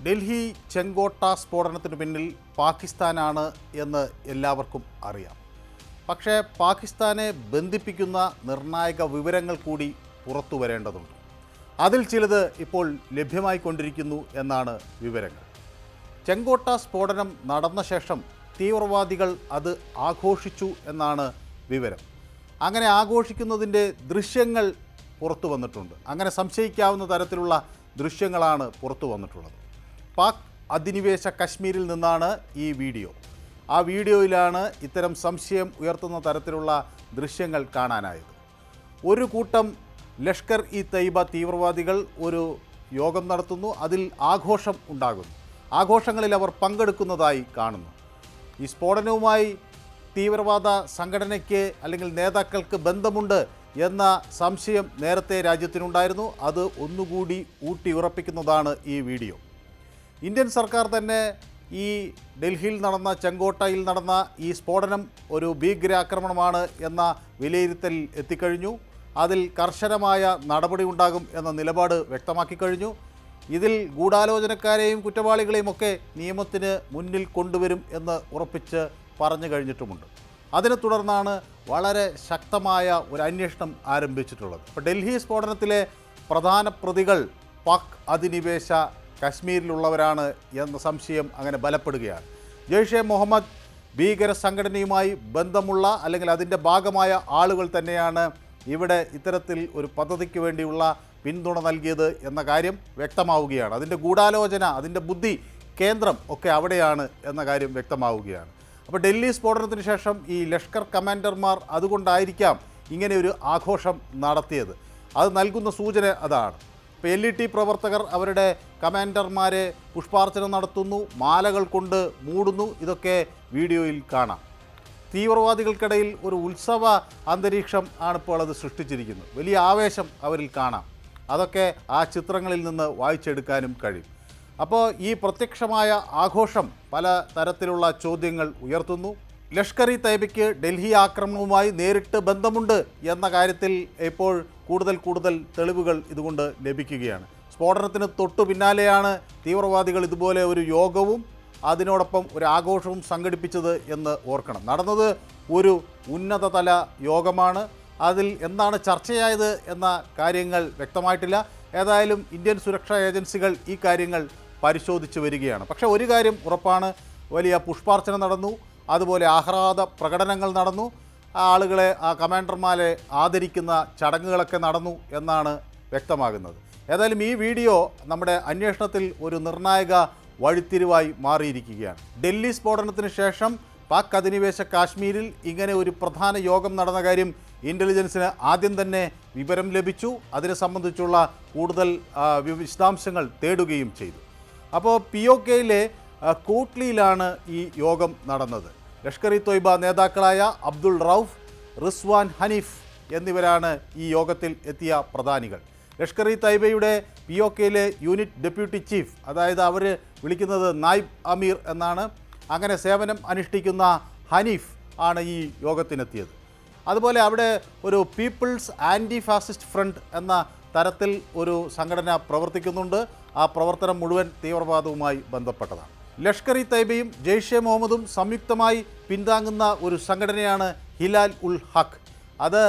ഡൽഹി ചെങ്കോട്ട സ്ഫോടനത്തിന് പിന്നിൽ പാകിസ്ഥാനാണ് എന്ന് എല്ലാവർക്കും അറിയാം. പക്ഷേ പാകിസ്ഥാനെ ബന്ധിപ്പിക്കുന്ന നിർണായക വിവരങ്ങൾ കൂടി പുറത്തു വരേണ്ടതുണ്ട്. അതിൽ ചിലത് ഇപ്പോൾ ലഭ്യമായിക്കൊണ്ടിരിക്കുന്നു എന്നാണ് വിവരങ്ങൾ. ചെങ്കോട്ട സ്ഫോടനം നടന്ന ശേഷം തീവ്രവാദികൾ അത് ആഘോഷിച്ചു എന്നാണ് വിവരം. അങ്ങനെ ആഘോഷിക്കുന്നതിൻ്റെ ദൃശ്യങ്ങൾ പുറത്തു വന്നിട്ടുണ്ട്. അങ്ങനെ സംശയിക്കാവുന്ന തരത്തിലുള്ള ദൃശ്യങ്ങളാണ് പുറത്തു വന്നിട്ടുള്ളത്. പാക് അധിനിവേശ കശ്മീരിൽ നിന്നാണ് ഈ വീഡിയോ. ആ വീഡിയോയിലാണ് ഇത്തരം സംശയം ഉയർത്തുന്ന തരത്തിലുള്ള ദൃശ്യങ്ങൾ കാണാനായത്. ഒരു കൂട്ടം ലഷ്കർ ഇ തയ്യബ തീവ്രവാദികൾ ഒരു യോഗം നടത്തുന്നു. അതിൽ ആഘോഷം ഉണ്ടാകുന്നു. ആഘോഷങ്ങളിൽ അവർ പങ്കെടുക്കുന്നതായി കാണുന്നു. ഈ സ്ഫോടനവുമായി തീവ്രവാദ സംഘടനയ്ക്ക് അല്ലെങ്കിൽ നേതാക്കൾക്ക് ബന്ധമുണ്ട് എന്ന സംശയം നേരത്തെ രാജ്യത്തിനുണ്ടായിരുന്നു. അത് ഒന്നുകൂടി ഊട്ടിയുറപ്പിക്കുന്നതാണ് ഈ വീഡിയോ. ഇന്ത്യൻ സർക്കാർ തന്നെ ഈ ഡൽഹിയിൽ നടന്ന ചെങ്കോട്ടയിൽ നടന്ന ഈ സ്ഫോടനം ഒരു ഭീകരാക്രമണമാണ് എന്ന വിലയിരുത്തൽ എത്തിക്കഴിഞ്ഞു. അതിൽ കർശനമായ നടപടി ഉണ്ടാകും എന്ന നിലപാട് വ്യക്തമാക്കി കഴിഞ്ഞു. ഇതിൽ ഗൂഢാലോചനക്കാരെയും കുറ്റവാളികളെയും ഒക്കെ നിയമത്തിന് മുന്നിൽ കൊണ്ടുവരും എന്ന് ഉറപ്പിച്ച് പറഞ്ഞു കഴിഞ്ഞിട്ടുമുണ്ട്. അതിനെ തുടർന്നാണ് വളരെ ശക്തമായ ഒരു അന്വേഷണം ആരംഭിച്ചിട്ടുള്ളത്. ഇപ്പോൾ ഡൽഹി സ്ഫോടനത്തിലെ പ്രധാന പ്രതികൾ പാക് അധിനിവേശ കശ്മീരിലുള്ളവരാണ് എന്ന സംശയം അങ്ങനെ ബലപ്പെടുകയാണ്. ജെയ്ഷെ മുഹമ്മദ് ഭീകര സംഘടനയുമായി ബന്ധമുള്ള അല്ലെങ്കിൽ അതിൻ്റെ ഭാഗമായ ആളുകൾ തന്നെയാണ് ഇവിടെ ഇത്തരത്തിൽ ഒരു പദ്ധതിക്ക് വേണ്ടിയുള്ള പിന്തുണ നൽകിയത് എന്ന കാര്യം വ്യക്തമാവുകയാണ്. അതിൻ്റെ ഗൂഢാലോചന, അതിൻ്റെ ബുദ്ധി കേന്ദ്രം ഒക്കെ അവിടെയാണ് എന്ന കാര്യം വ്യക്തമാവുകയാണ്. അപ്പോൾ ഡൽഹി സ്ഫോടനത്തിന് ശേഷം ഈ ലഷ്കർ കമാൻഡർമാർ അതുകൊണ്ടായിരിക്കാം ഇങ്ങനെ ഒരു ആഘോഷം നടത്തിയത്. അത് നൽകുന്ന സൂചന അതാണ്. ഇപ്പോൾ LET പ്രവർത്തകർ അവരുടെ കമാൻഡർമാരെ പുഷ്പാർച്ചന നടത്തുന്നു, മാലകൾ കൊണ്ട് മൂടുന്നു. ഇതൊക്കെ വീഡിയോയിൽ കാണാം. തീവ്രവാദികൾക്കിടയിൽ ഒരു ഉത്സവ അന്തരീക്ഷം ആണിപ്പോൾ അത് സൃഷ്ടിച്ചിരിക്കുന്നത്. വലിയ ആവേശം അവരിൽ കാണാം. അതൊക്കെ ആ ചിത്രങ്ങളിൽ നിന്ന് വായിച്ചെടുക്കാനും കഴിയും. അപ്പോൾ ഈ പ്രത്യക്ഷമായ ആഘോഷം പല തരത്തിലുള്ള ചോദ്യങ്ങൾ ഉയർത്തുന്നു. ലഷ്കർ ഇ തയ്യബയ്ക്ക് ഡൽഹി ആക്രമണവുമായി നേരിട്ട് ബന്ധമുണ്ട് എന്ന കാര്യത്തിൽ ഇപ്പോൾ കൂടുതൽ തെളിവുകൾ ഇതുകൊണ്ട് ലഭിക്കുകയാണ്. സ്ഫോടനത്തിന് തൊട്ടു പിന്നാലെയാണ് തീവ്രവാദികൾ ഇതുപോലെ ഒരു യോഗവും അതിനോടൊപ്പം ഒരു ആഘോഷവും സംഘടിപ്പിച്ചത് എന്ന് ഓർക്കണം. നടന്നത് ഒരു ഉന്നതതല യോഗമാണ്. അതിൽ എന്താണ് ചർച്ചയായത് എന്ന കാര്യങ്ങൾ വ്യക്തമായിട്ടില്ല. ഏതായാലും ഇന്ത്യൻ സുരക്ഷാ ഏജൻസികൾ ഈ കാര്യങ്ങൾ പരിശോധിച്ച് വരികയാണ്. പക്ഷേ ഒരു കാര്യം ഉറപ്പാണ്, വലിയ പുഷ്പാർച്ചന നടന്നു, അതുപോലെ ആഹ്ലാദ പ്രകടനങ്ങൾ നടന്നു, ആളുകളെ ആ കമാൻഡർമാരെ ആദരിക്കുന്ന ചടങ്ങുകളൊക്കെ നടന്നു എന്നാണ് വ്യക്തമാകുന്നത്. ഏതായാലും ഈ വീഡിയോ നമ്മുടെ അന്വേഷണത്തിൽ ഒരു നിർണായക വഴിത്തിരിവായി മാറിയിരിക്കുകയാണ്. ഡൽഹി സ്ഫോടനത്തിന് ശേഷം പാക് അധിനിവേശ കാശ്മീരിൽ ഇങ്ങനെ ഒരു പ്രധാന യോഗം നടന്ന കാര്യം ഇൻ്റലിജൻസിന് ആദ്യം തന്നെ വിവരം ലഭിച്ചു. അതിനെ സംബന്ധിച്ചുള്ള കൂടുതൽ വിശദാംശങ്ങൾ തേടുകയും ചെയ്തു. അപ്പോൾ POKയിലെ കോട്ട്ലിയിലാണ് ഈ യോഗം നടന്നത്. ലഷ്കർ ഇ തൊയ്ബ നേതാക്കളായ അബ്ദുൾ റൌഫ്, റിസ്വാൻ ഹനീഫ് എന്നിവരാണ് ഈ യോഗത്തിൽ എത്തിയ പ്രധാനികൾ. ലഷ്കർ ഇ തയ്യബയുടെ POKയിലെ യൂണിറ്റ് ഡെപ്യൂട്ടി ചീഫ്, അതായത് അവർ വിളിക്കുന്നത് നായിബ് അമീർ എന്നാണ്, അങ്ങനെ സേവനം അനുഷ്ഠിക്കുന്ന ഹനീഫ് ആണ് ഈ യോഗത്തിനെത്തിയത്. അതുപോലെ അവിടെ ഒരു പീപ്പിൾസ് ആൻറ്റി ഫാസിസ്റ്റ് ഫ്രണ്ട് എന്ന തരത്തിൽ ഒരു സംഘടന പ്രവർത്തിക്കുന്നുണ്ട്. ആ പ്രവർത്തനം മുഴുവൻ തീവ്രവാദവുമായി ബന്ധപ്പെട്ടതാണ്. ലഷ്കർ ഇ തയ്യബയും ജെയ്ഷെ മുഹമ്മദും സംയുക്തമായി പിന്താങ്ങുന്ന ഒരു സംഘടനയാണ് ഹിലാൽ ഉൽ ഹഖ്. അത്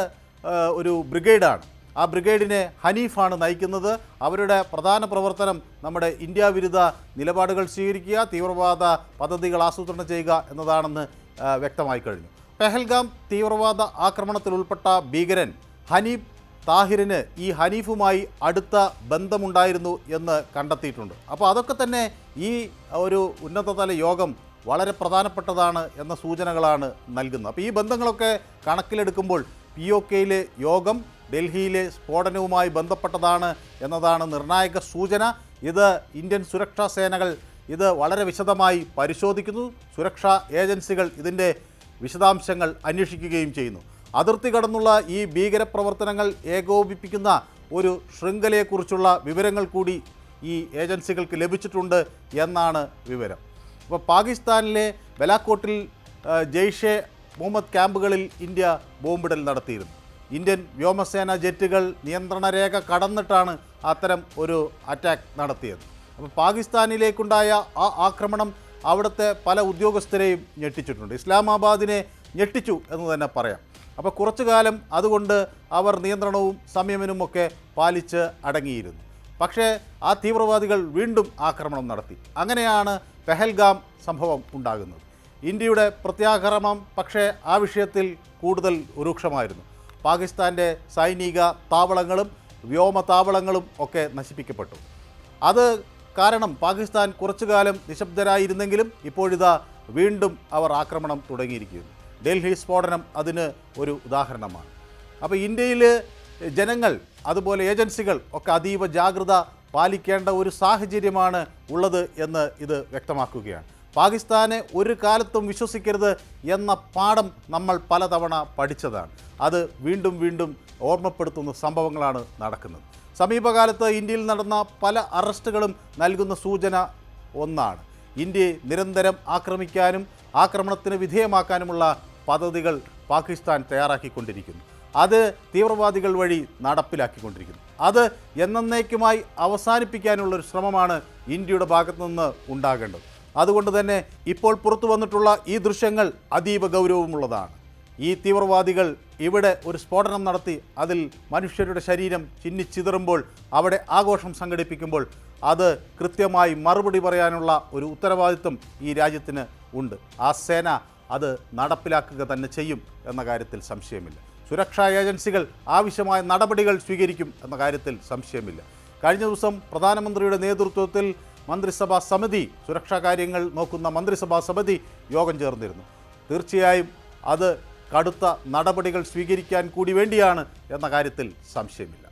ഒരു ബ്രിഗേഡാണ്. ആ ബ്രിഗേഡിനെ ഹനീഫാണ് നയിക്കുന്നത്. അവരുടെ പ്രധാന പ്രവർത്തനം നമ്മുടെ ഇന്ത്യ വിരുദ്ധ നിലപാടുകൾ സ്വീകരിക്കുക, തീവ്രവാദ പദ്ധതികൾ ആസൂത്രണം ചെയ്യുക എന്നതാണെന്ന് വ്യക്തമായി കഴിഞ്ഞു. പെഹൽഗാം തീവ്രവാദ ആക്രമണത്തിൽ ഉൾപ്പെട്ട ഭീകരൻ ഹനീഫ് താഹിറിന് ഈ ഹനീഫുമായി അടുത്ത ബന്ധമുണ്ടായിരുന്നു എന്ന് കണ്ടെത്തിയിട്ടുണ്ട്. അപ്പോൾ അതൊക്കെ തന്നെ ഈ ഒരു ഉന്നതതല യോഗം വളരെ പ്രധാനപ്പെട്ടതാണ് എന്ന സൂചനകളാണ് നൽകുന്നത്. അപ്പോൾ ഈ ബന്ധങ്ങളൊക്കെ കണക്കിലെടുക്കുമ്പോൾ POKയിലെ യോഗം ഡൽഹിയിലെ സ്ഫോടനവുമായി ബന്ധപ്പെട്ടതാണ് എന്നതാണ് നിർണായക സൂചന. ഇത് ഇന്ത്യൻ സുരക്ഷാ സേനകൾ ഇത് വളരെ വിശദമായി പരിശോധിക്കുന്നു. സുരക്ഷാ ഏജൻസികൾ ഇതിൻ്റെ വിശദാംശങ്ങൾ അന്വേഷിക്കുകയും ചെയ്യുന്നു. അതിർത്തി കടന്നുള്ള ഈ ഭീകരപ്രവർത്തനങ്ങൾ ഏകോപിപ്പിക്കുന്ന ഒരു ശൃംഖലയെക്കുറിച്ചുള്ള വിവരങ്ങൾ കൂടി ഈ ഏജൻസികൾക്ക് ലഭിച്ചിട്ടുണ്ട് എന്നാണ് വിവരം. അപ്പോൾ പാകിസ്ഥാനിലെ ബലാക്കോട്ടിൽ ജെയ്ഷെ മുഹമ്മദ് ക്യാമ്പുകളിൽ ഇന്ത്യ ബോംബിടൽ നടത്തിയിരുന്നു. ഇന്ത്യൻ വ്യോമസേന ജെറ്റുകൾ നിയന്ത്രണ രേഖ കടന്നിട്ടാണ് അത്തരം ഒരു അറ്റാക്ക് നടത്തിയത്. അപ്പോൾ പാകിസ്ഥാനിലേക്കുണ്ടായ ആ ആക്രമണം അവിടുത്തെ പല ഉദ്യോഗസ്ഥരെയും ഞെട്ടിച്ചിട്ടുണ്ട്. ഇസ്ലാമാബാദിനെ ഞെട്ടിച്ചു എന്ന് തന്നെ പറയാം. അപ്പോൾ കുറച്ചു കാലം അതുകൊണ്ട് അവർ നിയന്ത്രണവും സംയമനവുമൊക്കെ പാലിച്ച് അടങ്ങിയിരുന്നു. പക്ഷേ ആ തീവ്രവാദികൾ വീണ്ടും ആക്രമണം നടത്തി. അങ്ങനെയാണ് പെഹൽഗാം സംഭവം ഉണ്ടാകുന്നത്. ഇന്ത്യയുടെ പ്രത്യാക്രമണം പക്ഷേ ആ വിഷയത്തിൽ കൂടുതൽ രൂക്ഷമായിരുന്നു. പാകിസ്ഥാൻ്റെ സൈനിക താവളങ്ങളും വ്യോമതാവളങ്ങളും ഒക്കെ നശിപ്പിക്കപ്പെട്ടു. അത് കാരണം പാകിസ്ഥാൻ കുറച്ചു കാലം നിശബ്ദരായിരുന്നെങ്കിലും ഇപ്പോഴിതാ വീണ്ടും അവർ ആക്രമണം തുടങ്ങിയിരിക്കുന്നു. ഡൽഹി സ്ഫോടനം അതിന് ഒരു ഉദാഹരണമാണ്. അപ്പോൾ ഇന്ത്യയിൽ ജനങ്ങൾ അതുപോലെ ഏജൻസികൾ ഒക്കെ അതീവ ജാഗ്രത പാലിക്കേണ്ട ഒരു സാഹചര്യമാണ് ഉള്ളത് എന്ന് ഇത് വ്യക്തമാക്കുകയാണ്. പാകിസ്ഥാനെ ഒരു കാലത്തും വിശ്വസിക്കരുത് എന്ന പാഠം നമ്മൾ പലതവണ പഠിച്ചതാണ്. അത് വീണ്ടും വീണ്ടും ഓർമ്മപ്പെടുത്തുന്ന സംഭവങ്ങളാണ് നടക്കുന്നത്. സമീപകാലത്ത് ഇന്ത്യയിൽ നടന്ന പല അറസ്റ്റുകളും നൽകുന്ന സൂചന ഒന്നാണ്. ഇന്ത്യയെ നിരന്തരം ആക്രമിക്കാനും ആക്രമണത്തിന് വിധേയമാക്കാനുമുള്ള പദ്ധതികൾ പാകിസ്ഥാൻ തയ്യാറാക്കിക്കൊണ്ടിരിക്കുന്നു. അത് തീവ്രവാദികൾ വഴി നടപ്പിലാക്കിക്കൊണ്ടിരിക്കുന്നു. അത് എന്നേക്കുമായി അവസാനിപ്പിക്കാനുള്ളൊരു ശ്രമമാണ് ഇന്ത്യയുടെ ഭാഗത്തു നിന്ന് ഉണ്ടാകേണ്ടത്. അതുകൊണ്ട് തന്നെ ഇപ്പോൾ പുറത്തു വന്നിട്ടുള്ള ഈ ദൃശ്യങ്ങൾ അതീവ ഗൗരവമുള്ളതാണ്. ഈ തീവ്രവാദികൾ ഇവിടെ ഒരു സ്ഫോടനം നടത്തി അതിൽ മനുഷ്യരുടെ ശരീരം ചിന്നിച്ചിതറുമ്പോൾ അവിടെ ആഘോഷം സംഘടിപ്പിക്കുമ്പോൾ അത് കൃത്യമായി മറുപടി പറയാനുള്ള ഒരു ഉത്തരവാദിത്വം ഈ രാജ്യത്തിന് ഉണ്ട്. ആ സേന അത് നടപ്പിലാക്കുക തന്നെ ചെയ്യും എന്ന കാര്യത്തിൽ സംശയമില്ല. സുരക്ഷാ ഏജൻസികൾ ആവശ്യമായ നടപടികൾ സ്വീകരിക്കും എന്ന കാര്യത്തിൽ സംശയമില്ല. കഴിഞ്ഞ ദിവസം പ്രധാനമന്ത്രിയുടെ നേതൃത്വത്തിൽ മന്ത്രിസഭാ സമിതി, സുരക്ഷാ കാര്യങ്ങൾ നോക്കുന്ന മന്ത്രിസഭാ സമിതി യോഗം ചേർന്നിരുന്നു. തീർച്ചയായും അത് കടുത്ത നടപടികൾ സ്വീകരിക്കാൻ കൂടി വേണ്ടിയാണ് എന്ന കാര്യത്തിൽ സംശയമില്ല.